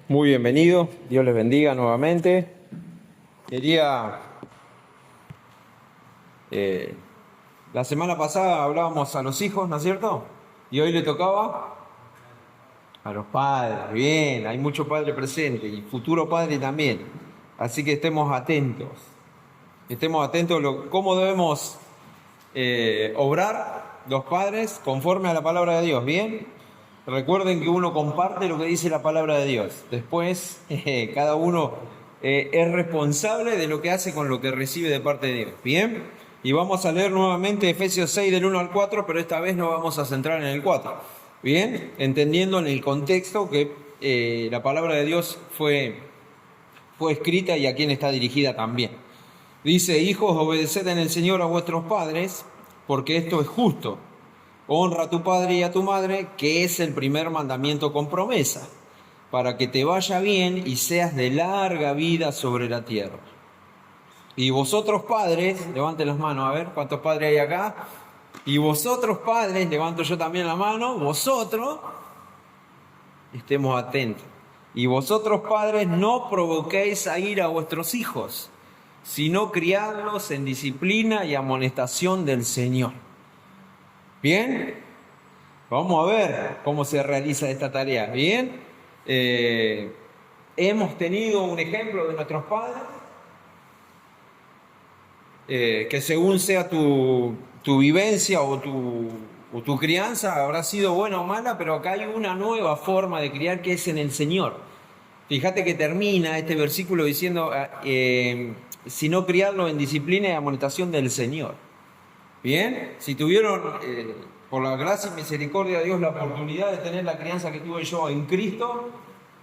Muy bienvenido, Dios les bendiga nuevamente. Quería, eh, la semana pasada hablábamos a los hijos, ¿no es cierto? Y hoy le tocaba a los padres. Bien, hay mucho padre presente y futuro padre también. Así que estemos atentos. Estemos atentos a cómo debemos obrar los padres conforme a la palabra de Dios. Bien, recuerden que uno comparte lo que dice la palabra de Dios. Después, cada uno es responsable de lo que hace con lo que recibe de parte de Dios. Bien, y vamos a leer nuevamente Efesios 6 del 1 al 4, pero esta vez nos vamos a centrar en el 4. Bien, entendiendo en el contexto que la palabra de Dios fue escrita y a quién está dirigida también. Dice: hijos, obedeced en el Señor a vuestros padres, porque esto es justo. Honra a tu padre y a tu madre, que es el primer mandamiento con promesa, para que te vaya bien y seas de larga vida sobre la tierra. Y vosotros padres, levanten las manos, a ver cuántos padres hay acá. Y vosotros padres, levanto yo también la mano, vosotros, estemos atentos. Y vosotros padres, no provoquéis a ira a vuestros hijos, sino criadlos en disciplina y amonestación del Señor. Bien, vamos a ver cómo se realiza esta tarea. Bien, hemos tenido un ejemplo de nuestros padres, que según sea tu vivencia o tu crianza, habrá sido buena o mala, pero acá hay una nueva forma de criar que es en el Señor. Fíjate que termina este versículo diciendo: si no criarlo en disciplina y amonestación del Señor. Bien, si tuvieron, por la gracia y misericordia de Dios, la oportunidad de tener la crianza que tuve yo en Cristo,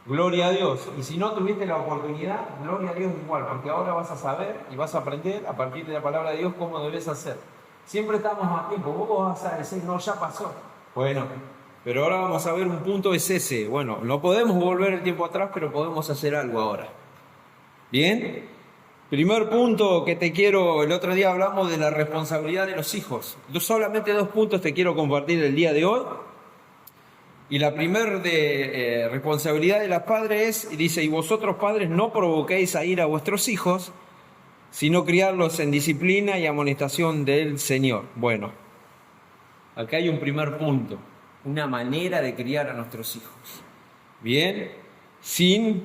gloria a Dios. Y si no tuviste la oportunidad, gloria a Dios igual, porque ahora vas a saber y vas a aprender a partir de la palabra de Dios cómo debes hacer. Siempre estamos a tiempo. Vos vas a decir: no, ya pasó. Bueno, pero ahora vamos a ver un punto, es ese. Bueno, no podemos volver el tiempo atrás, pero podemos hacer algo ahora. Bien. Primer punto que te quiero, el otro día hablamos de la responsabilidad de los hijos. Yo solamente 2 puntos te quiero compartir el día de hoy. Y la primera responsabilidad de los padres es, dice: y vosotros padres no provoquéis a ira a vuestros hijos, sino criarlos en disciplina y amonestación del Señor. Bueno, acá hay un primer punto, una manera de criar a nuestros hijos. Bien, sin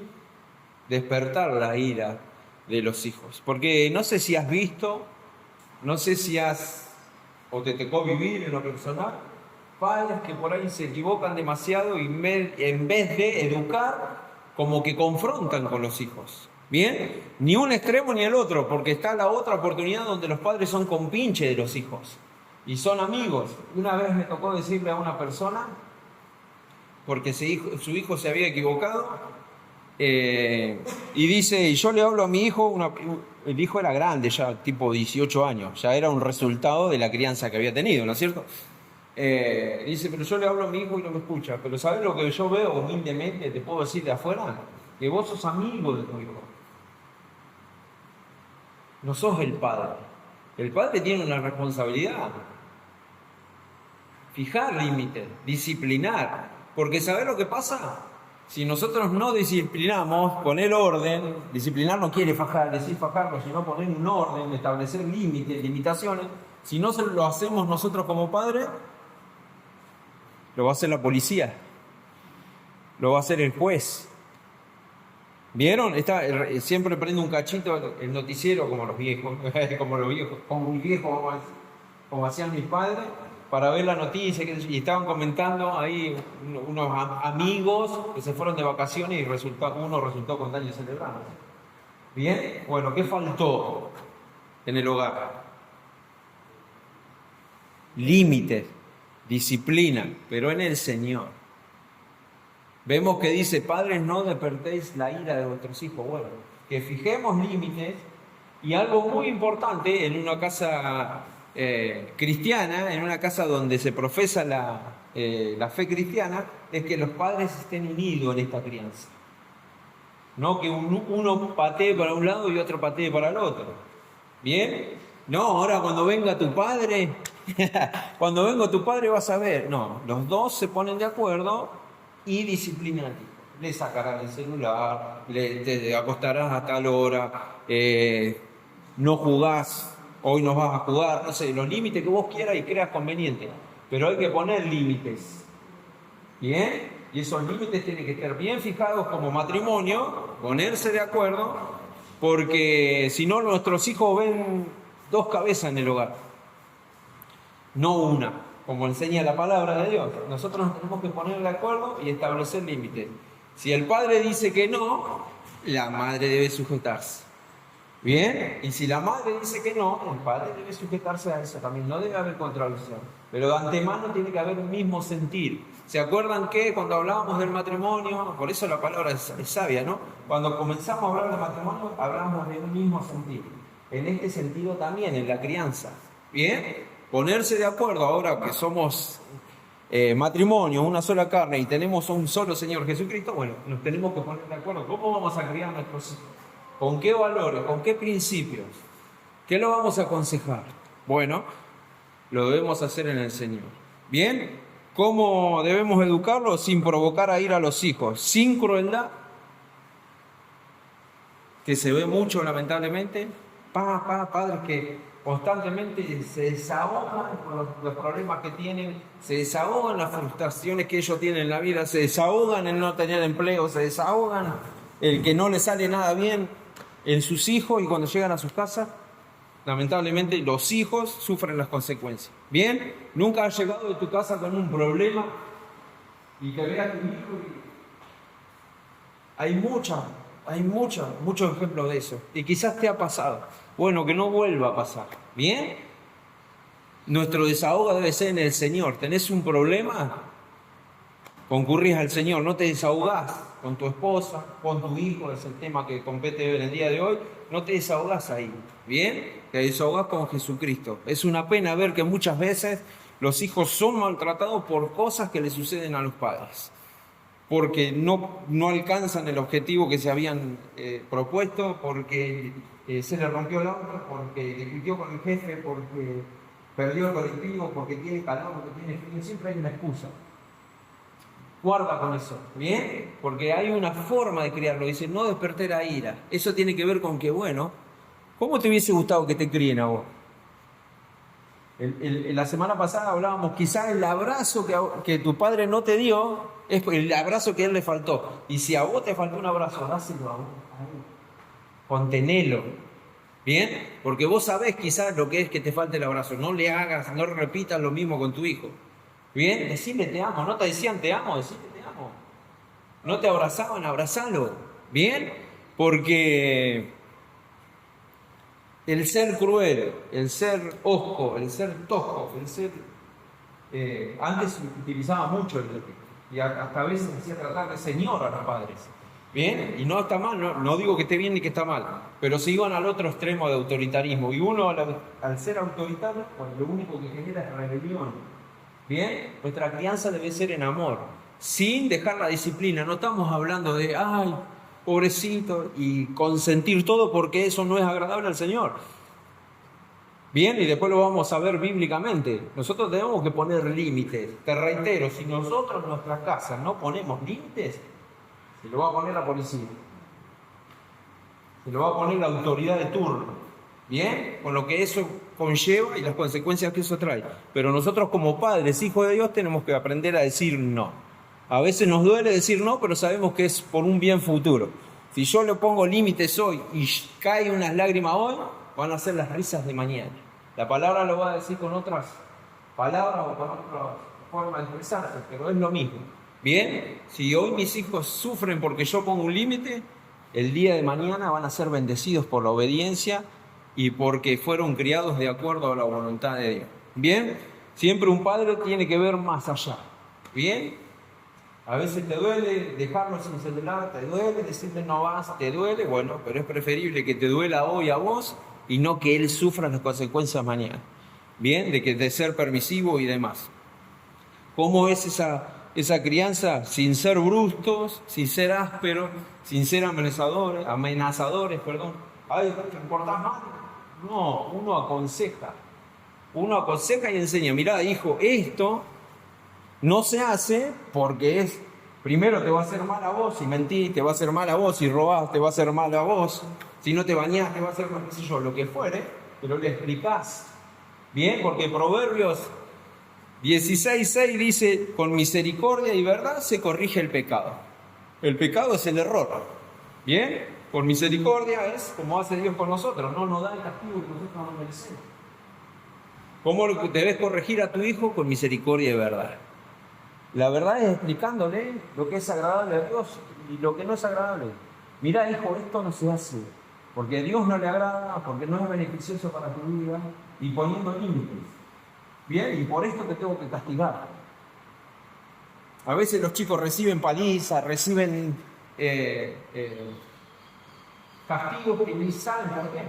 despertar la ira de los hijos. Porque no sé si has visto, no sé si o te tocó vivir en lo personal, padres que por ahí se equivocan demasiado y en vez de educar, como que confrontan con los hijos. Bien, ni un extremo ni el otro, porque está la otra oportunidad donde los padres son compinche de los hijos y son amigos. Una vez me tocó decirle a una persona, porque su hijo se había equivocado, y dice: y yo le hablo a mi hijo, el hijo era grande ya, tipo 18 años, ya era un resultado de la crianza que había tenido, ¿no es cierto? Dice: pero yo le hablo a mi hijo y no me escucha. Pero ¿sabes lo que yo veo humildemente, te puedo decir de afuera? Que vos sos amigo de tu hijo, no sos el padre. El padre tiene una responsabilidad: fijar límites, disciplinar. Porque ¿sabés lo que pasa? Si nosotros no disciplinamos, poner orden, disciplinar no quiere decir fajarlo, sino poner un orden, establecer límites, limitaciones. Si no lo hacemos nosotros como padres, lo va a hacer la policía, lo va a hacer el juez. ¿Vieron? Siempre prende un cachito el noticiero, como los viejos, como hacían mis padres, para ver la noticia, y estaban comentando ahí unos amigos que se fueron de vacaciones y uno resultó con daño cerebral. Bien, bueno, ¿qué faltó en el hogar? Límites, disciplina, pero en el Señor. Vemos que dice: padres, no despertéis la ira de vuestros hijos. Bueno, que fijemos límites. Y algo muy importante en una casa cristiana, en una casa donde se profesa la fe cristiana, es que los padres estén unidos en esta crianza. No que uno patee para un lado y otro patee para el otro. ¿Bien? No, ahora cuando venga tu padre, vas a ver. No, los dos se ponen de acuerdo y disciplinan al hijo. le sacarás el celular, te acostarás a tal hora, no jugás, hoy no vas a jugar, no sé, los límites que vos quieras y creas conveniente. Pero hay que poner límites. ¿Bien? Y esos límites tienen que estar bien fijados como matrimonio, ponerse de acuerdo, porque si no nuestros hijos ven dos cabezas en el hogar, no una, como enseña la palabra de Dios. Nosotros nos tenemos que poner de acuerdo y establecer límites. Si el padre dice que no, la madre debe sujetarse. ¿Bien? Y si la madre dice que no, el padre debe sujetarse a eso también. No debe haber contradicción. Pero de antemano tiene que haber un mismo sentir. ¿Se acuerdan que cuando hablábamos del matrimonio, por eso la palabra es sabia, ¿no? Cuando comenzamos a hablar del matrimonio, hablamos de un mismo sentir. En este sentido también, en la crianza. ¿Bien? Ponerse de acuerdo ahora que somos matrimonio, una sola carne y tenemos un solo Señor Jesucristo, bueno, nos tenemos que poner de acuerdo. ¿Cómo vamos a criar a nuestros hijos? ¿Con qué valores? ¿Con qué principios? ¿Qué lo vamos a aconsejar? Bueno, lo debemos hacer en el Señor. ¿Bien? ¿Cómo debemos educarlo? Sin provocar a ir a los hijos, sin crueldad, que se ve mucho lamentablemente. Padres que constantemente se desahogan por los problemas que tienen, se desahogan las frustraciones que ellos tienen en la vida, se desahogan en no tener empleo, se desahogan el que no les sale nada bien en sus hijos, y cuando llegan a sus casas, lamentablemente los hijos sufren las consecuencias. ¿Bien? ¿Nunca has llegado de tu casa con un problema y que veas a tu hijo? Hay muchos ejemplos de eso. Y quizás te ha pasado. Bueno, que no vuelva a pasar. ¿Bien? Nuestro desahogo debe ser en el Señor. ¿Tenés un problema? Concurrís al Señor, no te desahogás con tu esposa, con tu hijo, es el tema que compete en el día de hoy, no te desahogás ahí, ¿bien? Te desahogás con Jesucristo. Es una pena ver que muchas veces los hijos son maltratados por cosas que le suceden a los padres, porque no alcanzan el objetivo que se habían propuesto, porque se le rompió el auto, porque discutió con el jefe, porque perdió el colectivo, porque tiene calor, porque tiene frío, siempre hay una excusa. Guarda con eso, ¿bien? Porque hay una forma de criarlo, dice, no despertar la ira. Eso tiene que ver con que, bueno, ¿cómo te hubiese gustado que te críen a vos? La semana pasada hablábamos, quizás el abrazo que tu padre no te dio es el abrazo que a él le faltó. Y si a vos te faltó un abrazo, dáselo a vos. Contenelo, ¿bien? Porque vos sabés quizás lo que es que te falte el abrazo. No le hagas, no repitas lo mismo con tu hijo. Bien, decirle te amo, no te decían te amo, decirle te amo. No te abrazaban, abrazalo. Bien, porque el ser cruel, el ser hosco, el ser tosco, el ser... antes utilizaba mucho y hasta a veces hacía tratar de señor a los padres. Bien, y no está mal, no digo que esté bien ni que está mal, pero se iban al otro extremo de autoritarismo. Y uno al ser autoritario, pues lo único que genera es rebelión. Bien, nuestra crianza debe ser en amor, sin dejar la disciplina. No estamos hablando de, ay, pobrecito, y consentir todo, porque eso no es agradable al Señor. Bien, y después lo vamos a ver bíblicamente. Nosotros tenemos que poner límites. Te reitero, si nosotros en nuestras casas no ponemos límites, se lo va a poner la policía, se lo va a poner la autoridad de turno. Bien, con lo que eso conlleva y las consecuencias que eso trae. Pero nosotros como padres, hijos de Dios, tenemos que aprender a decir no. A veces nos duele decir no, pero sabemos que es por un bien futuro. Si yo le pongo límites hoy y cae unas lágrimas hoy, van a ser las risas de mañana. La palabra lo va a decir con otras palabras o con otra forma de expresarse, pero es lo mismo. Bien, si hoy mis hijos sufren porque yo pongo un límite, el día de mañana van a ser bendecidos por la obediencia y porque fueron criados de acuerdo a la voluntad de Dios. Bien, siempre un padre tiene que ver más allá. Bien, a veces te duele dejarlo sin celular, te duele decirle no vas, te duele, bueno, pero es preferible que te duela hoy a vos y no que él sufra las consecuencias mañana. Bien, de ser permisivo y demás. ¿Cómo es esa crianza? Sin ser bruscos, sin ser ásperos, sin ser amenazadores. Ay, ¿te portás mal? No, uno aconseja y enseña. Mirá, hijo, esto no se hace porque es Primero te va a hacer mal a vos, si mentís, te va a hacer mal a vos, si robás, te va a hacer mal a vos, si no te bañás, te va a hacer mal, qué sé yo, lo que fuere, pero le explicás. Bien, porque Proverbios 16:6 dice, con misericordia y verdad se corrige el pecado. El pecado es el error. Bien, por misericordia es como hace Dios con nosotros, no nos da el castigo que nosotros no merecemos. ¿Cómo debes corregir a tu hijo? Con misericordia y verdad. La verdad es explicándole lo que es agradable a Dios y lo que no es agradable. Mira, hijo, esto no se hace porque a Dios no le agrada, porque no es beneficioso para tu vida, y poniendo límites. Bien, y por esto te tengo que castigar. A veces los chicos reciben palizas, reciben castigos que ni saben por qué.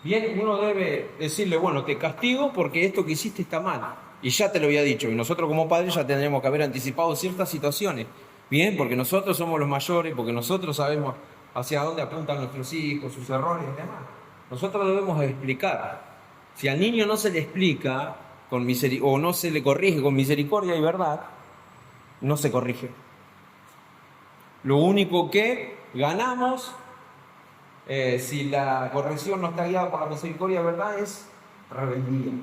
Bien, uno debe decirle, bueno, te castigo porque esto que hiciste está mal. Y ya te lo había dicho, y nosotros como padres ya tendremos que haber anticipado ciertas situaciones. Bien, porque nosotros somos los mayores, porque nosotros sabemos hacia dónde apuntan nuestros hijos, sus errores y demás. Nosotros debemos explicar. Si al niño no se le explica o no se le corrige con misericordia y verdad, no se corrige. Lo único que ganamos, si la corrección no está guiada por la misericordia y verdad, es rebeldía.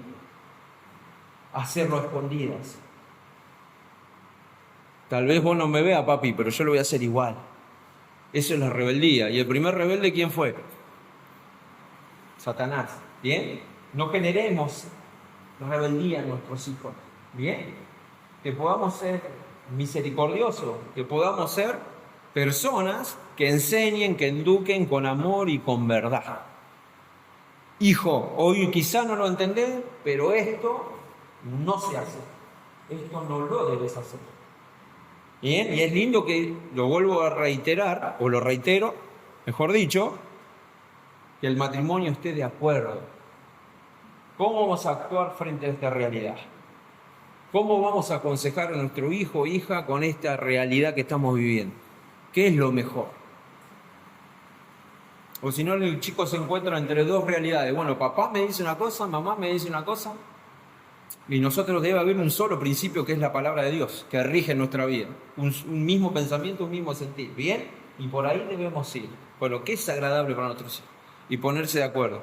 Hacerlo a escondidas. Tal vez vos no me veas, papi, pero yo lo voy a hacer igual. Eso es la rebeldía. ¿Y el primer rebelde quién fue? Satanás. ¿Bien? No generemos rebeldía en nuestros hijos. ¿Bien? Que podamos ser misericordiosos, que podamos ser personas que enseñen, que eduquen con amor y con verdad. Hijo, hoy quizá no lo entendés, pero esto no se hace. Esto no lo debes hacer. Bien, y es lindo que lo vuelvo a reiterar, o lo reitero, mejor dicho, que el matrimonio esté de acuerdo. ¿Cómo vamos a actuar frente a esta realidad? ¿Cómo vamos a aconsejar a nuestro hijo o hija con esta realidad que estamos viviendo? ¿Qué es lo mejor? O si no, el chico se encuentra entre dos realidades. Bueno, papá me dice una cosa, mamá me dice una cosa, y nosotros debe haber un solo principio que es la palabra de Dios, que rige nuestra vida. Un mismo pensamiento, un mismo sentir. ¿Bien? Y por ahí debemos ir. Por lo que es agradable para nosotros hijos. Y ponerse de acuerdo.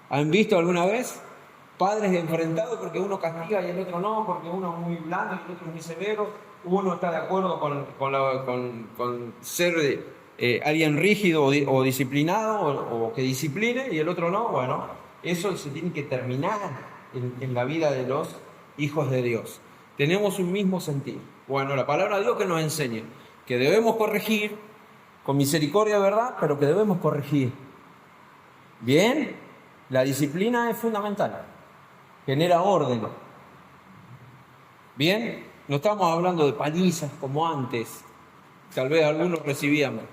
¿Han visto alguna vez padres enfrentados porque uno castiga y el otro no? Porque uno es muy blando y el otro es muy severo. Uno está de acuerdo con ser alguien rígido o disciplinado o que discipline y el otro no. Bueno, eso se tiene que terminar en la vida de los hijos de Dios. Tenemos un mismo sentido. Bueno, la palabra de Dios que nos enseña que debemos corregir con misericordia, ¿verdad? Pero que debemos corregir. Bien, la disciplina es fundamental. Genera orden. Bien, no estamos hablando de palizas como antes. Tal vez algunos recibíamos.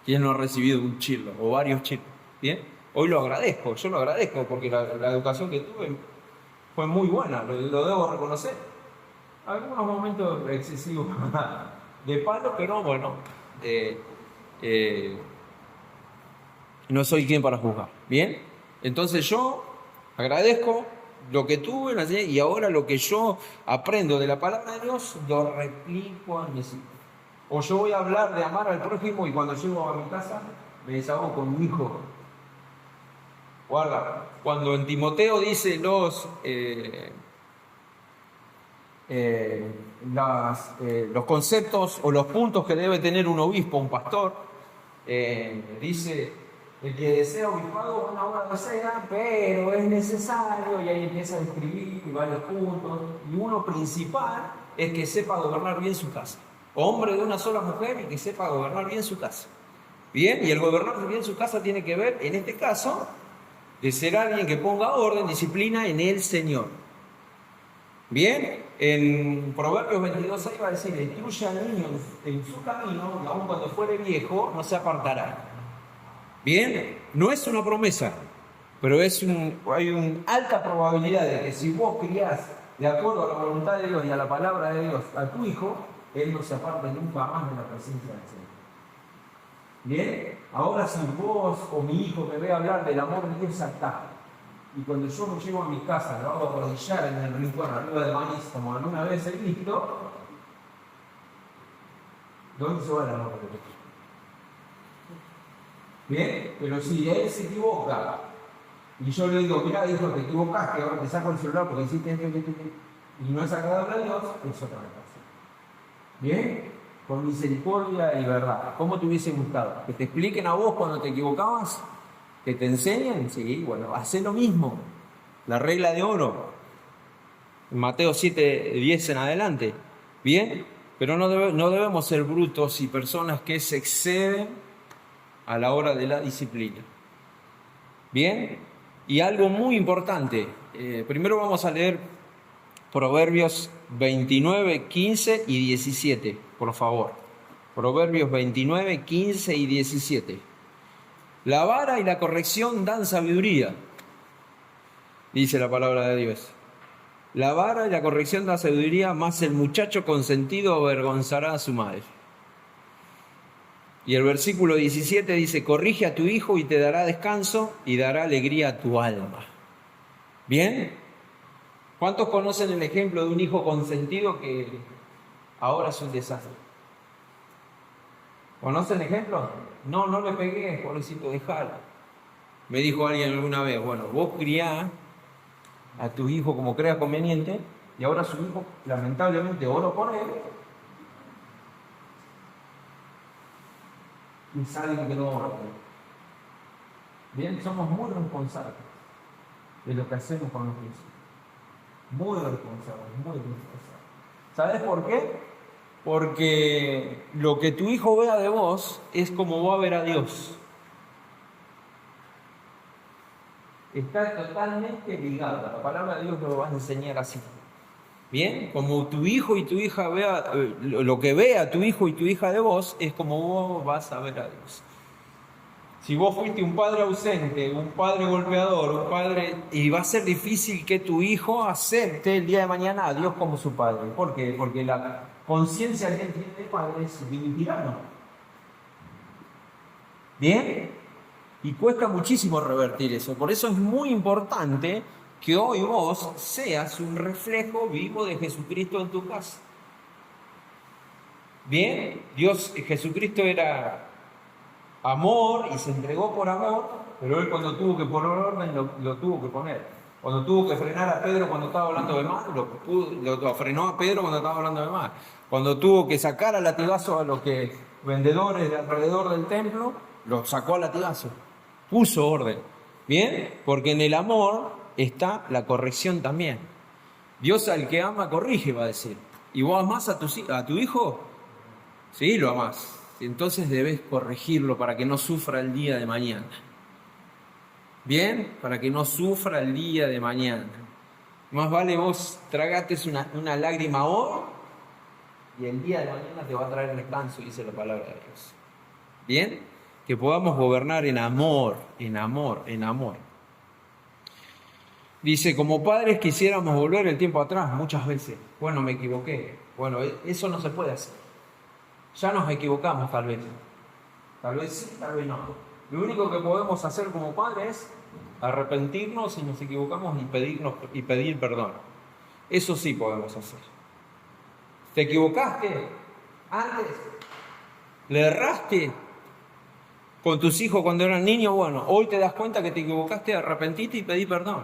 ¿Quién no ha recibido un chirlo o varios chirlos? Bien, hoy lo agradezco, yo lo agradezco porque la educación que tuve fue muy buena, lo debo reconocer. Algunos momentos excesivos de palo, pero bueno, no soy quien para juzgar. Bien, entonces yo agradezco lo que tuve y ahora lo que yo aprendo de la palabra de Dios lo replico a mis hijos. O yo voy a hablar de amar al prójimo y cuando llego a mi casa me desahogo con mi hijo. Guarda, cuando en Timoteo dice los conceptos o los puntos que debe tener un obispo, un pastor, dice, el que desea obispado una obra desea, pero es necesario, y ahí empieza a describir varios puntos, y uno principal es que sepa gobernar bien su casa. Hombre de una sola mujer y que sepa gobernar bien su casa. Bien, y el gobernar bien su casa tiene que ver, en este caso, de ser alguien que ponga orden, disciplina en el Señor. Bien, en Proverbios 22:6 va a decir, instruye al niño en su camino, y aun cuando fuere viejo, no se apartará. Bien, no es una promesa, pero hay una alta probabilidad de que si vos criás de acuerdo a la voluntad de Dios y a la palabra de Dios a tu hijo, él no se aparte nunca más de la presencia del Señor. Bien, ahora si vos o mi hijo me ve hablar del amor de Dios acá, y cuando yo me llevo a mi casa, lo hago arrodillar en el rincón arriba del maíz, como alguna vez he visto, ¿Dónde se va el amor de Dios? Bien, pero si él se equivoca y yo le digo, mira, hijo, te equivocaste, ahora te saco el celular porque hiciste y no es agradable a Dios, es otra cosa. Bien, con misericordia y verdad. ¿Cómo te hubiese gustado? ¿Que te expliquen a vos cuando te equivocabas? ¿Que te enseñen? Sí, bueno, hacé lo mismo. La regla de oro. Mateo 7:10 en adelante. Bien, pero no debemos ser brutos y personas que se exceden a la hora de la disciplina. Bien, y algo muy importante. Primero vamos a leer Proverbios 29, 15 y 17, por favor. Proverbios 29, 15 y 17. La vara y la corrección dan sabiduría, dice la palabra de Dios. La vara y la corrección dan sabiduría, mas el muchacho consentido avergonzará a su madre. Y el versículo 17 dice, corrige a tu hijo y te dará descanso y dará alegría a tu alma. ¿Bien? ¿Cuántos conocen el ejemplo de un hijo consentido que ahora es un desastre? ¿Conocen el ejemplo? No, no le pegué, pobrecito, dejalo. Me dijo alguien alguna vez, bueno, vos criá a tu hijo como creas conveniente y ahora su hijo, lamentablemente, oro por él y sabe que no ora por él. Bien, somos muy responsables de lo que hacemos con los hijos. Muy responsables, muy responsables. ¿Sabes por qué? Porque lo que tu hijo vea de vos es como va a ver a Dios. Está totalmente ligado. La palabra de Dios lo va a enseñar así. Bien, como tu hijo y tu hija vea, lo que vea tu hijo y tu hija de vos es como vos vas a ver a Dios. Si vos fuiste un padre ausente, un padre golpeador, un padre, y va a ser difícil que tu hijo acepte el día de mañana a Dios como su padre. ¿Por qué? Porque la conciencia que él tiene de padre es un tirano. ¿Bien? Y cuesta muchísimo revertir eso. Por eso es muy importante que hoy vos seas un reflejo vivo de Jesucristo en tu casa. ¿Bien? Jesucristo era amor y se entregó por amor, pero él cuando tuvo que poner orden lo tuvo que poner. Cuando tuvo que frenar a Pedro cuando estaba hablando de más, lo frenó a Pedro cuando estaba hablando de más. Cuando tuvo que sacar a latigazo a los vendedores de alrededor del templo, los sacó a latigazo. Puso orden. ¿Bien? Porque en el amor está la corrección también. Dios al que ama corrige, va a decir. ¿Y vos amás a tu hijo? Sí, lo amás. Entonces debes corregirlo para que no sufra el día de mañana. ¿Bien? Para que no sufra el día de mañana. Más vale vos tragates una lágrima hoy y el día de mañana te va a traer descanso, dice la palabra de Dios. ¿Bien? Que podamos gobernar en amor, en amor, en amor. Dice, como padres quisiéramos volver el tiempo atrás muchas veces. Bueno, me equivoqué. Bueno, eso no se puede hacer. Ya nos equivocamos tal vez. Tal vez sí, tal vez no. Lo único que podemos hacer como padres es arrepentirnos si nos equivocamos y pedir perdón. Eso sí podemos hacer. ¿Te equivocaste antes? ¿Le erraste con tus hijos cuando eran niños? Bueno, hoy te das cuenta que te equivocaste, arrepentiste y pedí perdón.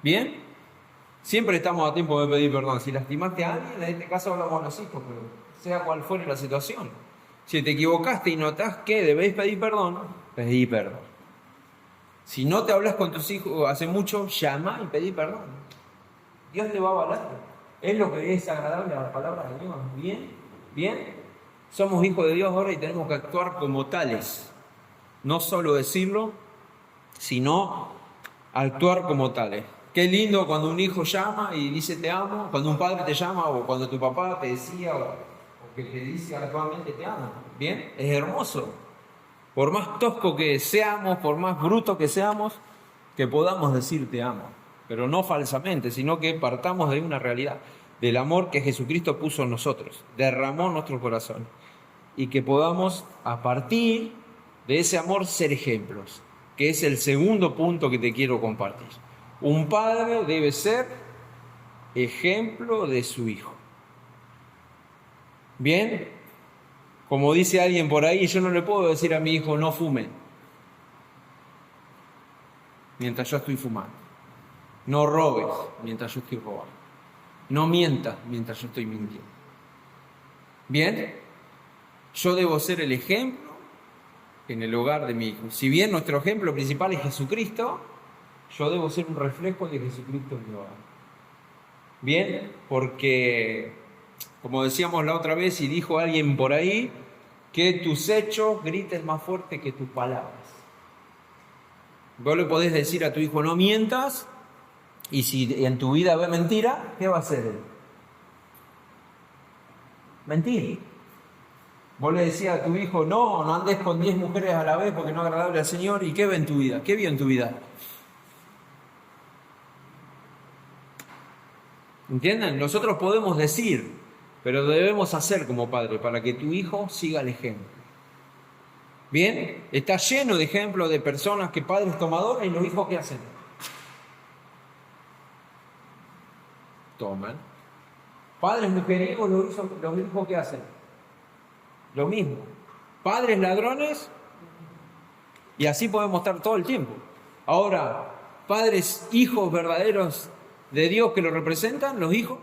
¿Bien? Siempre estamos a tiempo de pedir perdón. Si lastimaste a alguien, en este caso hablamos a los hijos, pero sea cual fuere la situación. Si te equivocaste y notás que debés pedir perdón, pedí perdón. Si no te hablas con tus hijos hace mucho, llama y pedí perdón. Dios te va a avalar. Es lo que es agradable a la palabra de Dios. ¿Bien? ¿Bien? Somos hijos de Dios ahora y tenemos que actuar como tales. No solo decirlo, sino actuar como tales. Qué lindo cuando un hijo llama y dice te amo, cuando un padre te llama o cuando tu papá te decía o que te dice actualmente te amo. ¿Bien? Es hermoso. Por más tosco que seamos, por más bruto que seamos, que podamos decir te amo. Pero no falsamente, sino que partamos de una realidad, del amor que Jesucristo puso en nosotros, derramó en nuestro corazón. Y que podamos, a partir de ese amor, ser ejemplos, que es el segundo punto que te quiero compartir. Un padre debe ser ejemplo de su hijo. ¿Bien? Como dice alguien por ahí, yo no le puedo decir a mi hijo no fume mientras yo estoy fumando. No robes mientras yo estoy robando. No mientas mientras yo estoy mintiendo. ¿Bien? Yo debo ser el ejemplo en el hogar de mi hijo. Si bien nuestro ejemplo principal es Jesucristo, yo debo ser un reflejo de Jesucristo en mi hogar. ¿Bien? Porque, como decíamos la otra vez y dijo alguien por ahí, que tus hechos griten más fuerte que tus palabras. Vos le podés decir a tu hijo no mientas, y si en tu vida ve mentira, ¿qué va a hacer él? Mentir. Vos le decías a tu hijo no andes con 10 mujeres a la vez porque no es agradable al Señor, ¿y qué ve en tu vida? ¿Qué vio en tu vida? ¿Entienden? Nosotros podemos decir, pero debemos hacer como padre para que tu hijo siga el ejemplo. ¿Bien? Está lleno de ejemplos de personas que padres tomadores y los hijos ¿qué hacen? Toman. Padres mujeriegos, los hijos ¿qué hacen? Lo mismo. Padres ladrones, y así podemos estar todo el tiempo. Ahora, padres, hijos verdaderos de Dios que lo representan, los hijos,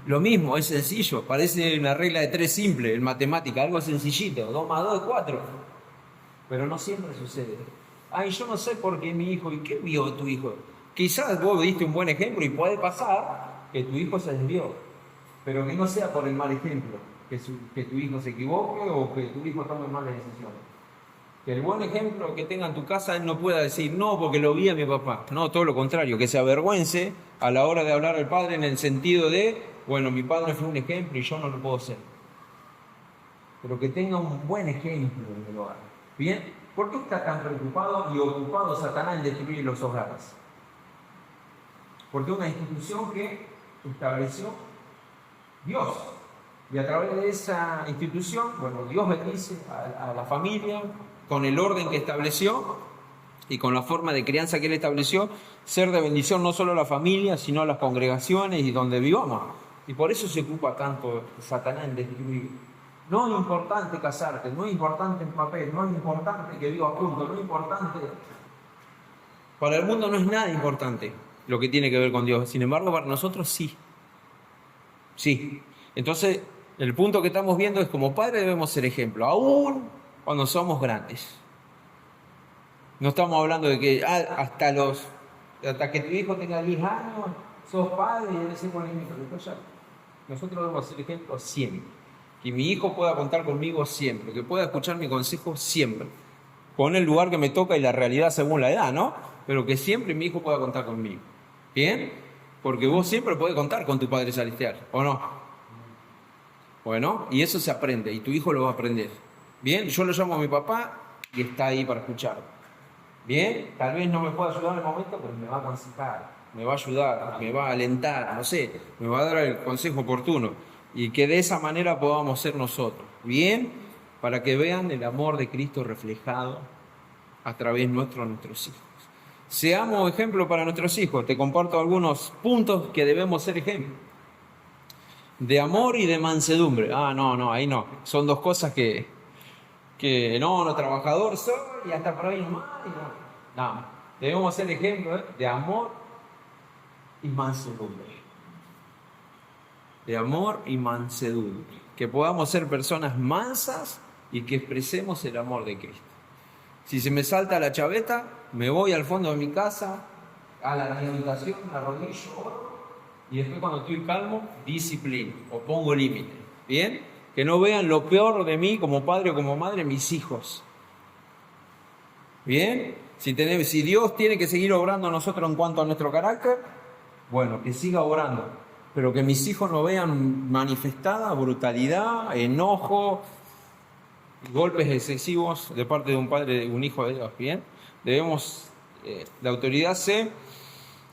lo mismo, es sencillo, parece una regla de 3 simple en matemática, algo sencillito, 2 más 2 es 4, pero no siempre sucede. Ay, yo no sé por qué mi hijo, ¿y qué vio tu hijo? Quizás vos diste un buen ejemplo y puede pasar que tu hijo se desvió, pero que no sea por el mal ejemplo, que tu hijo se equivoque o que tu hijo tome malas decisiones. Que el buen ejemplo que tenga en tu casa, él no pueda decir, no, porque lo vi a mi papá. No, todo lo contrario, que se avergüence a la hora de hablar al padre en el sentido de, bueno, mi padre fue un ejemplo y yo no lo puedo ser. Pero que tenga un buen ejemplo en el hogar. ¿Bien? ¿Por qué está tan preocupado y ocupado Satanás en destruir los hogares? Porque es una institución que estableció Dios. Y a través de esa institución, bueno, Dios bendice a la familia con el orden que estableció y con la forma de crianza que Él estableció, ser de bendición no solo a la familia, sino a las congregaciones y donde vivamos. Y por eso se ocupa tanto Satanás en destruir. No es importante casarte, no es importante el papel, no es importante que vivas juntos, no es importante. Para el mundo no es nada importante lo que tiene que ver con Dios. Sin embargo, para nosotros sí. Sí. Entonces, el punto que estamos viendo es como padres debemos ser ejemplo, aún cuando somos grandes. No estamos hablando de que hasta que tu hijo tenga 10 años, sos padre y debes ser buen ejemplo. Nosotros debemos ser ejemplo siempre. Que mi hijo pueda contar conmigo siempre, que pueda escuchar mi consejo siempre. Con el lugar que me toca y la realidad según la edad, ¿no? Pero que siempre mi hijo pueda contar conmigo. ¿Bien? Porque vos siempre podés contar con tu Padre Celestial, ¿o no? Bueno, y eso se aprende, y tu hijo lo va a aprender. Bien, yo lo llamo a mi papá y está ahí para escuchar. Bien, tal vez no me pueda ayudar en el momento, pero me va a aconsejar, me va a ayudar, me va a alentar, no sé, me va a dar el consejo oportuno. Y que de esa manera podamos ser nosotros. Bien, para que vean el amor de Cristo reflejado a través nuestro a nuestros hijos. Seamos ejemplo para nuestros hijos. Te comparto algunos puntos que debemos ser ejemplo. De amor y de mansedumbre. No, ahí no. Son dos cosas que no, trabajador soy y hasta por ahí nomás. No, debemos ser ejemplo de amor y mansedumbre. De amor y mansedumbre. Que podamos ser personas mansas y que expresemos el amor de Cristo. Si se me salta la chaveta, me voy al fondo de mi casa, a la habitación, me arrodillo, y después cuando estoy calmo, disciplino o pongo límites. ¿Bien? Que no vean lo peor de mí como padre o como madre mis hijos. ¿Bien? Si Dios tiene que seguir obrando a nosotros en cuanto a nuestro carácter, bueno, que siga obrando. Pero que mis hijos no vean manifestada brutalidad, enojo, golpes excesivos de parte de un padre, de un hijo de Dios. Bien, la autoridad se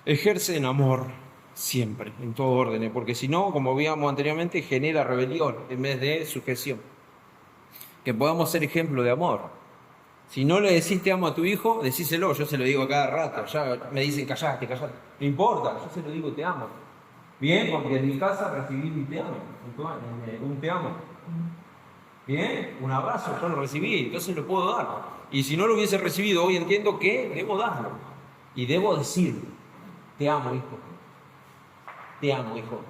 ejerce en amor siempre, en todo orden, porque si no, como veíamos anteriormente, genera rebelión en vez de sujeción. Que podamos ser ejemplo de amor. Si no le decís te amo a tu hijo, decíselo. Yo se lo digo a cada rato. Ya me dicen callate. No importa, yo se lo digo te amo. Bien, porque en mi casa recibí un te amo, un te amo. Bien, un abrazo, yo lo recibí, entonces lo puedo dar. Y si no lo hubiese recibido, hoy entiendo que debo darlo. Y debo decir, te amo, hijo. Te amo, hijo.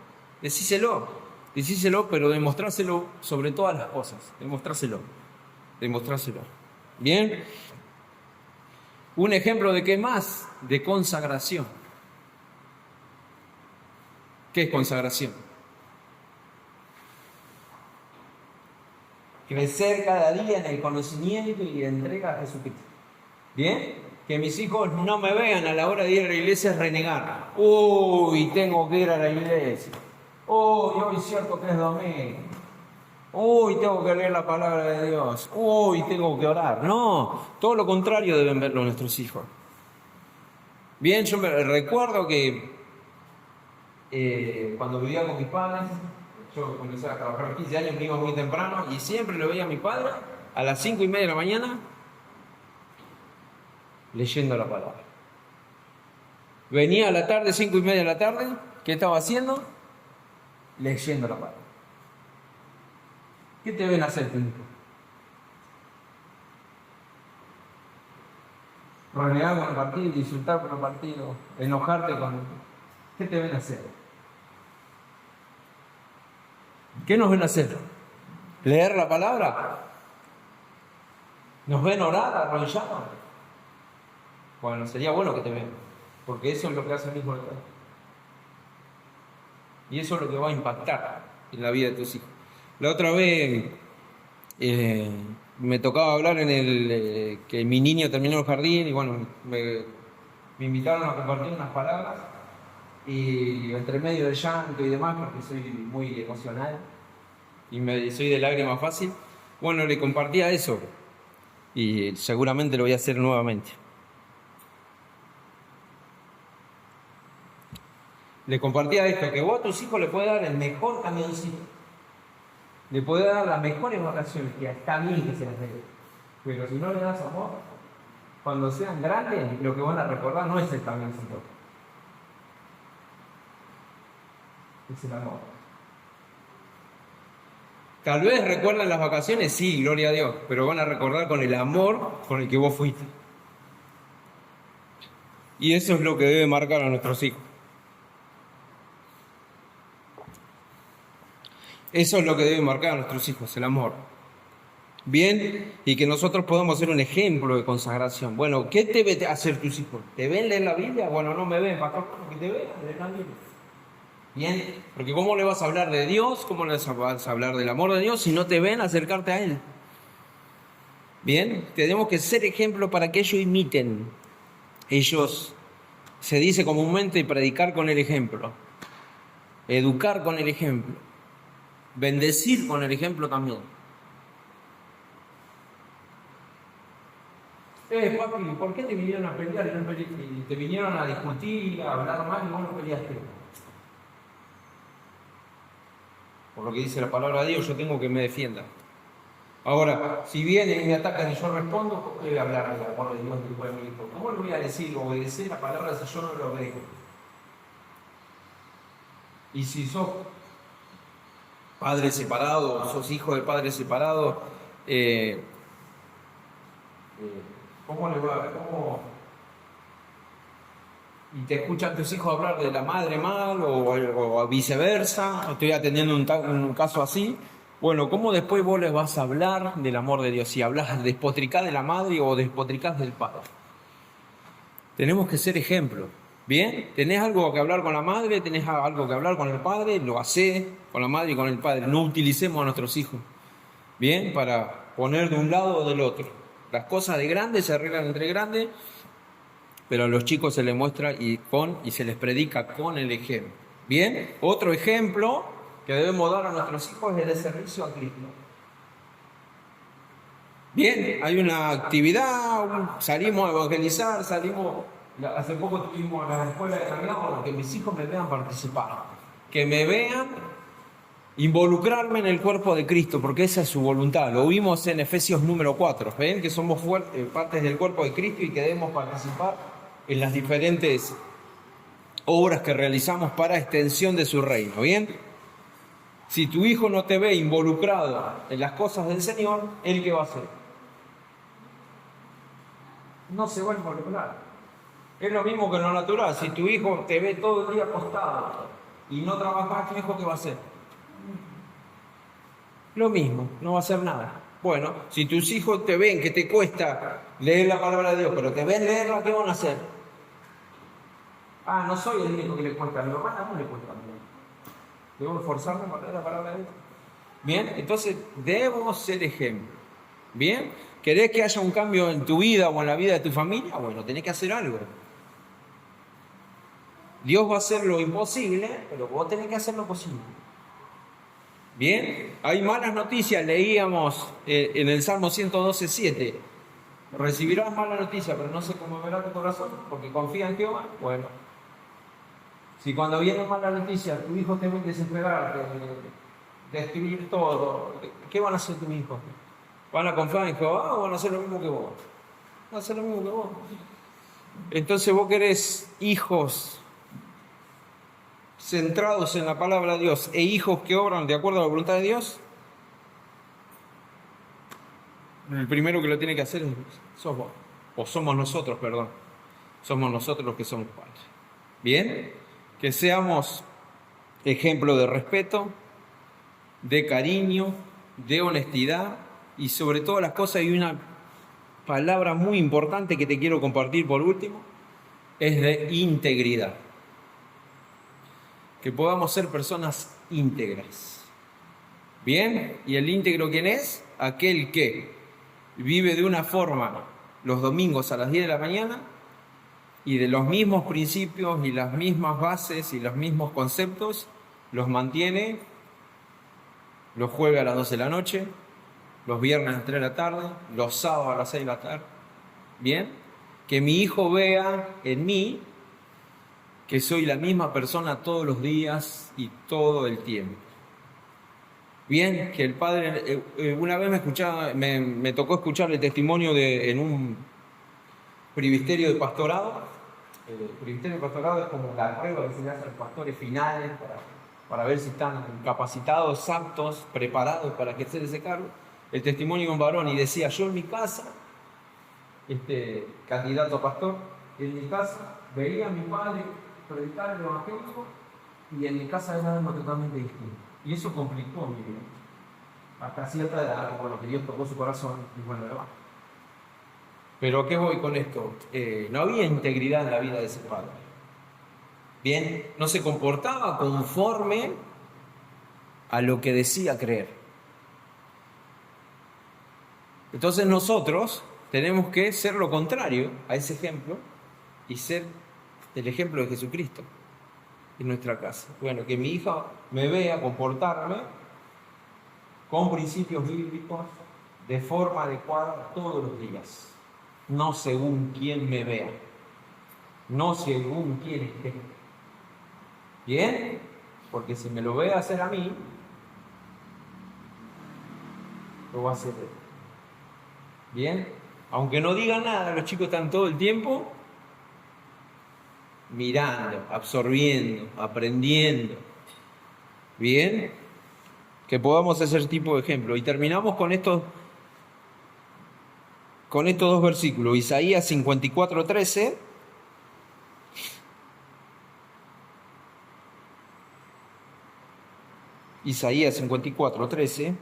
Decíselo, pero demostrárselo sobre todas las cosas. Demostrárselo. Bien. Un ejemplo de qué más, de consagración. ¿Qué es consagración? Crecer cada día en el conocimiento y entrega a Jesucristo. ¿Bien? Que mis hijos no me vean a la hora de ir a la iglesia renegar. Uy, tengo que ir a la iglesia. Uy, hoy es cierto que es domingo. Uy, tengo que leer la palabra de Dios. Uy, tengo que orar. No, todo lo contrario deben verlo nuestros hijos. Bien, yo me recuerdo que cuando vivía con mis padres, yo comencé a trabajar a los 15 años, me iba muy temprano y siempre lo veía a mi padre a las 5:30 de la mañana leyendo la palabra. Venía a la tarde, 5:30 de la tarde, ¿qué estaba haciendo? Leyendo la palabra. ¿Qué te ven hacer, tu hijo? Renegar con el partido, insultar con el partido, enojarte con el... ¿Qué te ven hacer? ¿Qué nos ven hacer? ¿Leer la palabra? ¿Nos ven orar, arrodillados? Bueno, sería bueno que te vean, porque eso es lo que hace el hijo de Dios. Y eso es lo que va a impactar en la vida de tus hijos. La otra vez me tocaba hablar en el que mi niño terminó el jardín y bueno, me invitaron a compartir unas palabras y entre medio de llanto y demás, porque soy muy emocional y soy de lágrima fácil, bueno, le compartía eso y seguramente lo voy a hacer nuevamente. Le compartía esto, que vos a tus hijos le puedes dar el mejor camioncito, le puedes dar las mejores vacaciones, que está bien que se las dé, pero si no le das amor, cuando sean grandes, lo que van a recordar no es el camioncito, es el amor. Tal vez recuerdan las vacaciones, sí, gloria a Dios, pero van a recordar con el amor con el que vos fuiste. Y eso es lo que debe marcar a nuestros hijos. Eso es lo que debe marcar a nuestros hijos, el amor. Bien, y que nosotros podamos ser un ejemplo de consagración. Bueno, ¿qué debe hacer tus hijos? ¿Te ven leer la Biblia? Bueno, no me ven, pastor, que te vean leer la Biblia. Bien, porque ¿cómo le vas a hablar de Dios? ¿Cómo le vas a hablar del amor de Dios si no te ven acercarte a Él? Bien, tenemos que ser ejemplo para que ellos imiten. Ellos, se dice comúnmente, predicar con el ejemplo, educar con el ejemplo, bendecir con el ejemplo también. Papi, ¿por qué te vinieron a pelear y te vinieron a discutir, a hablar mal y vos no peleaste? Por lo que dice la palabra de Dios, yo tengo que me defienda. Ahora, si vienen y me atacan y yo respondo, ¿cómo le voy a hablar del amor de Dios después de mi hijo? ¿Cómo le voy a decir, obedecer la palabra si yo no lo obedezco? Y si sos padre separado, o sos hijo de padre separado, ¿cómo le voy a... y te escuchan tus hijos hablar de la madre mal o viceversa, estoy atendiendo un caso así, bueno, ¿cómo después vos les vas a hablar del amor de Dios? Si hablas despotricás de la madre o despotricás del padre. Tenemos que ser ejemplo, ¿bien? ¿Tenés algo que hablar con la madre? ¿Tenés algo que hablar con el padre? Lo hacés con la madre y con el padre. No utilicemos a nuestros hijos, ¿bien? Para poner de un lado o del otro. Las cosas de grandes se arreglan entre grandes, pero a los chicos se les muestra y se les predica con el ejemplo. Bien, otro ejemplo que debemos dar a nuestros hijos es el de servicio a Cristo. Bien, hay una actividad, salimos a evangelizar, hace poco tuvimos la escuela de Santiago, que mis hijos me vean participar, que me vean involucrarme en el cuerpo de Cristo, porque esa es su voluntad. Lo vimos en Efesios número 4, ven que somos partes del cuerpo de Cristo y que debemos participar en las diferentes obras que realizamos para extensión de su reino, ¿bien? Si tu hijo no te ve involucrado en las cosas del Señor, ¿él qué va a hacer? No se va a involucrar. Es lo mismo que en lo natural. Si tu hijo te ve todo el día acostado y no trabajas, ¿tu hijo qué va a hacer? Lo mismo, no va a hacer nada. Bueno, si tus hijos te ven que te cuesta leer la palabra de Dios, pero te ven leerla, ¿qué van a hacer? Ah, no soy el único que le cuesta, a mi papá también le cuesta. Debo esforzarme para leer la palabra de Dios. Bien, entonces debemos ser ejemplo. Bien, ¿querés que haya un cambio en tu vida o en la vida de tu familia? Bueno, tenés que hacer algo. Dios va a hacer lo imposible, pero vos tenés que hacer lo posible. Bien, hay malas noticias, leíamos en el Salmo 112:7. Recibirás malas noticias, pero no se conmoverá tu corazón, porque confía en Jehová. Bueno, si cuando viene mala noticia, tu hijo te ve desesperarte, destruir todo, ¿qué van a hacer tus hijos? ¿Van a confiar en Jehová o van a hacer lo mismo que vos? Van a hacer lo mismo que vos. Entonces vos querés hijos centrados en la palabra de Dios e hijos que obran de acuerdo a la voluntad de Dios. El primero que lo tiene que hacer sos vos, o somos nosotros, perdón. Somos nosotros los que somos padres. Bien, que seamos ejemplo de respeto, de cariño, de honestidad y sobre todas las cosas. Hay una palabra muy importante que te quiero compartir por último, es de integridad. Que podamos ser personas íntegras. Bien, ¿y el íntegro quién es? Aquel que vive de una forma los domingos a las 10 de la mañana y de los mismos principios y las mismas bases y los mismos conceptos los mantiene los jueves a las 12 de la noche, los viernes a las 3 de la tarde, los sábados a las 6 de la tarde. Bien, que mi hijo vea en mí que soy la misma persona todos los días y todo el tiempo. Bien, que el padre, una vez me tocó escuchar el testimonio en un presbiterio de pastorado. El presbiterio de pastorado es como la prueba que se le hace a los pastores finales para ver si están capacitados, aptos, preparados para ejercer ese cargo. El testimonio de un varón y decía, yo en mi casa, candidato a pastor, en mi casa veía a mi padre predicar el evangelio y en mi casa era algo totalmente distinto. Y eso complicó mi vida. Hasta cierta edad, bueno, que Dios tocó su corazón y bueno, le va. Pero ¿qué voy con esto? No había integridad en la vida de ese padre. Bien, no se comportaba conforme a lo que decía creer. Entonces nosotros tenemos que ser lo contrario a ese ejemplo y ser el ejemplo de Jesucristo en nuestra casa. Bueno, que mi hija me vea comportarme con principios bíblicos de forma adecuada todos los días, no según quién me vea, no según quién esté. ¿Bien? Porque si me lo ve hacer a mí, lo va a hacer él. ¿Bien? Aunque no diga nada, los chicos están todo el tiempo mirando, absorbiendo, aprendiendo. ¿Bien? Que podamos hacer tipo de ejemplo. Y terminamos con estos dos versículos. Isaías 54:13. Isaías 54:13.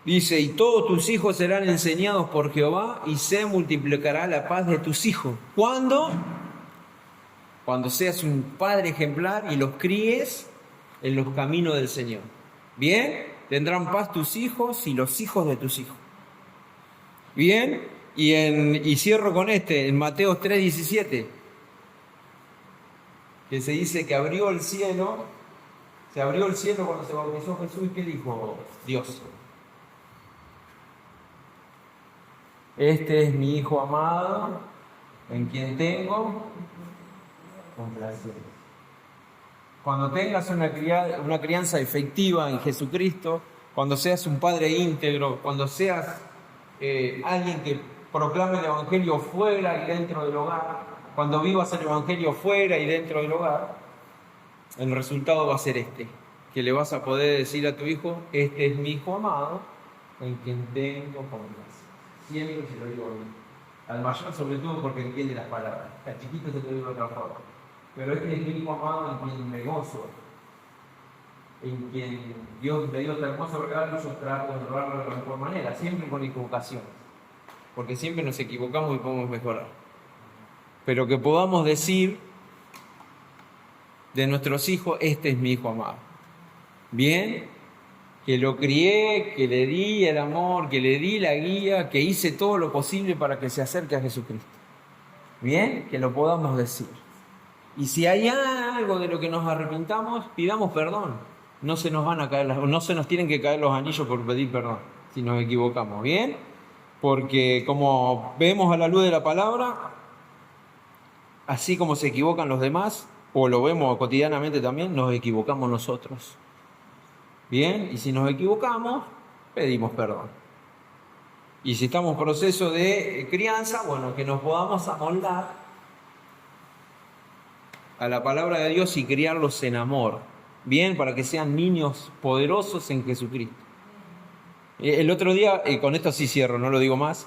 Dice, y todos tus hijos serán enseñados por Jehová y se multiplicará la paz de tus hijos. ¿Cuándo? Cuando seas un padre ejemplar y los críes en los caminos del Señor. Bien, tendrán paz tus hijos y los hijos de tus hijos. Bien, y cierro con en Mateo 3:17, que se dice que abrió el cielo, se abrió el cielo cuando se bautizó Jesús. ¿Y qué dijo Dios? Este es mi Hijo amado, en quien tengo complacencia. Cuando tengas una crianza efectiva en Jesucristo, cuando seas un padre íntegro, cuando seas alguien que proclame el Evangelio fuera y dentro del hogar, cuando vivas el Evangelio fuera y dentro del hogar, el resultado va a ser que le vas a poder decir a tu hijo, este es mi hijo amado, en quien tengo confianza. Siempre se lo digo a mí. Al mayor sobre todo porque entiende las palabras. Al chiquito se lo digo de otra forma. Pero este es mi hijo amado en quien me gozo, en quien Dios me dio tan hermoso regalo, yo trato de honrarlo de la mejor manera, siempre con equivocaciones. Porque siempre nos equivocamos y podemos mejorar. Pero que podamos decir de nuestros hijos, este es mi hijo amado. Bien, que lo crié, que le di el amor, que le di la guía, que hice todo lo posible para que se acerque a Jesucristo. Bien, que lo podamos decir. Y si hay algo de lo que nos arrepintamos, pidamos perdón. No se nos tienen que caer los anillos por pedir perdón, si nos equivocamos. Bien, porque como vemos a la luz de la palabra, así como se equivocan los demás, o lo vemos cotidianamente también, nos equivocamos nosotros. Bien, y si nos equivocamos, pedimos perdón. Y si estamos en proceso de crianza, bueno, que nos podamos amoldar a la palabra de Dios y criarlos en amor. Bien, para que sean niños poderosos en Jesucristo. El otro día, con esto sí cierro, no lo digo más.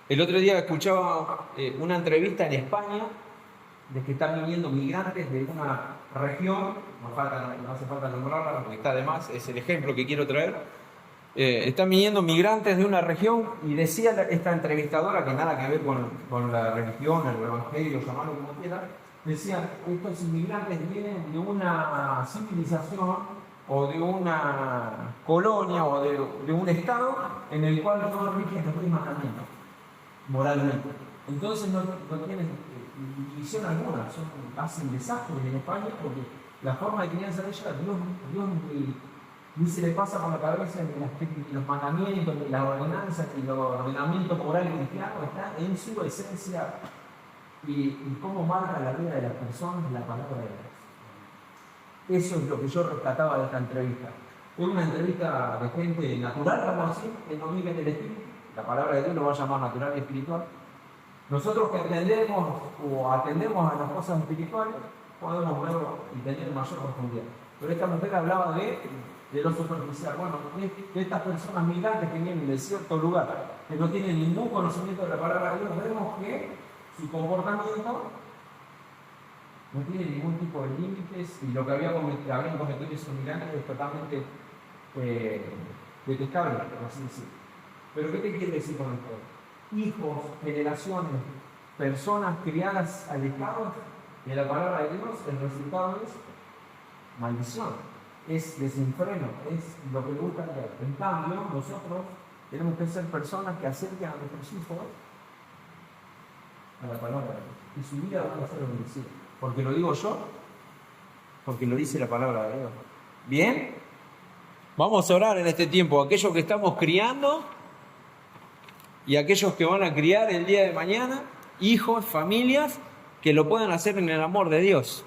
El otro día escuchaba una entrevista en España de que están viniendo migrantes de una región, no hace falta nombrarla porque está de más, es el ejemplo que quiero traer. Están viniendo migrantes de una región y decía esta entrevistadora, que nada que ver con la religión, el evangelio, llamarlo como quiera, decía, estos inmigrantes vienen de una civilización o de una colonia o de un estado en el cual no rigen los 10 mandamientos moralmente. Entonces no tienen división alguna, hacen desastres en España porque la forma de crianza de ella, Dios ni se le pasa por la cabeza ni los mandamientos, ni las ordenanzas, ni los ordenamientos morales cristianos, está en su esencia y cómo marca la vida de las personas la palabra de Dios. Eso es lo que yo rescataba de esta entrevista. Fue una entrevista de gente natural, vamos a decir, que no vive en el espíritu. La palabra de Dios lo va a llamar natural y espiritual. Nosotros que entendemos o atendemos a las cosas espirituales, podemos verlo y tener mayor profundidad. Pero esta mujer hablaba de lo superficial, bueno, de estas personas migrantes que vienen de cierto lugar, que no tienen ningún conocimiento de la palabra de Dios, vemos que su comportamiento no tiene ningún tipo de límites y lo que habían cometido esos migrantes es totalmente detestable, por así decirlo. Pero ¿qué te quiere decir con esto? Hijos, generaciones, personas criadas alejadas de la palabra de Dios, el resultado es maldición, es desenfreno, es lo que le gusta leer. En cambio, nosotros tenemos que ser personas que acerquen a nuestros hijos a la palabra de Dios y su vida va a ser bendecida. Porque lo digo yo, porque lo dice la palabra de Dios. Bien, vamos a orar en este tiempo, aquellos que estamos criando y aquellos que van a criar el día de mañana, hijos, familias, que lo puedan hacer en el amor de Dios.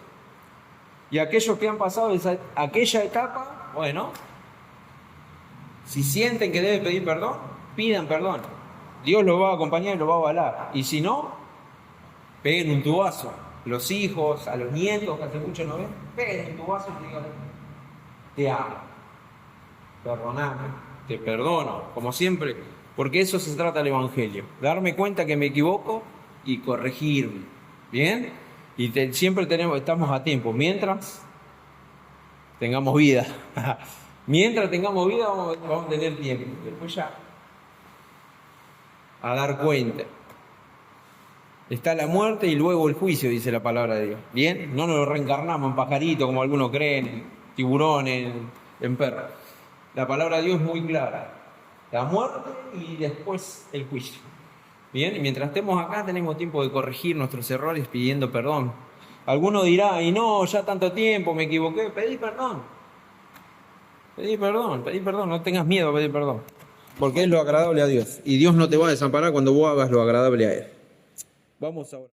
Y aquellos que han pasado aquella etapa, bueno, si sienten que deben pedir perdón, pidan perdón. Dios los va a acompañar y los va a avalar. Y si no, peguen un tubazo. Los hijos, a los nietos que hace mucho no ven, peguen un tubazo y digan, te amo, perdoname, te perdono, como siempre. Porque eso se trata el Evangelio. Darme cuenta que me equivoco y corregirme. ¿Bien? Y siempre estamos a tiempo. Mientras tengamos vida. Mientras tengamos vida vamos a tener tiempo. Después ya a dar cuenta. Está la muerte y luego el juicio, dice la palabra de Dios. ¿Bien? No nos reencarnamos en pajaritos como algunos creen, en tiburones, en perros. La palabra de Dios es muy clara. La muerte y después el juicio. Bien, y mientras estemos acá tenemos tiempo de corregir nuestros errores pidiendo perdón. Alguno dirá, y no, ya tanto tiempo, me equivoqué. Pedí perdón, no tengas miedo a pedir perdón. Porque es lo agradable a Dios. Y Dios no te va a desamparar cuando vos hagas lo agradable a Él. Vamos ahora.